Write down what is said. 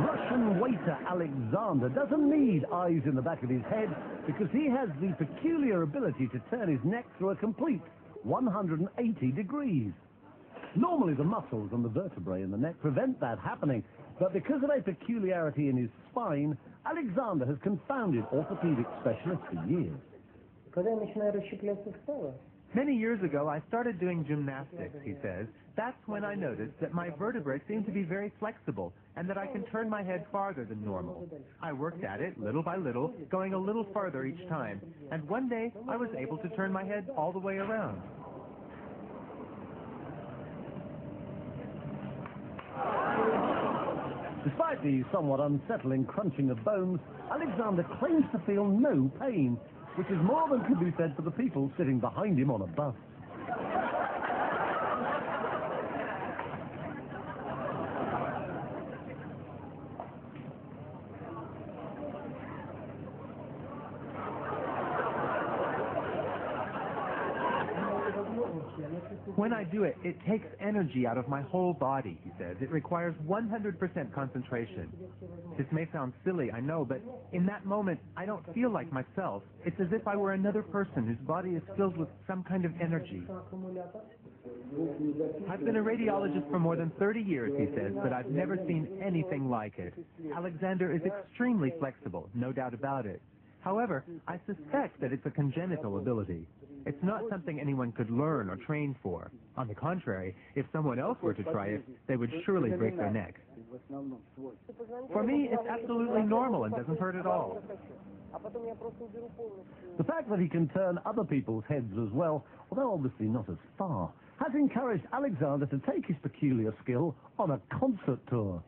Russian waiter Alexander doesn't need eyes in the back of his head because he has the peculiar ability to turn his neck through a complete 180 degrees. Normally the muscles and the vertebrae in the neck prevent that happening, but because of a peculiarity in his spine, Alexander has confounded orthopedic specialists for years. Many years ago, I started doing gymnastics, he says. That's when I noticed that my vertebrae seem to be very flexible and that I can turn my head farther than normal. I worked at it little by little, going a little farther each time, and one day I was able to turn my head all the way around. Despite the somewhat unsettling crunching of bones, Alexander claims to feel no pain, which is more than could be said for the people sitting behind him on a bus. When I do it, it takes energy out of my whole body, he says. It requires 100% concentration. This may sound silly, I know, but in that moment, I don't feel like myself. It's as if I were another person whose body is filled with some kind of energy. I've been a radiologist for more than 30 years, he says, but I've never seen anything like it. Alexander is extremely flexible, no doubt about it. However, I suspect that it's a congenital ability. It's not something anyone could learn or train for. On the contrary, if someone else were to try it, they would surely break their neck. For me, it's absolutely normal and doesn't hurt at all. The fact that he can turn other people's heads as well, although obviously not as far, has encouraged Alexander to take his peculiar skill on a concert tour.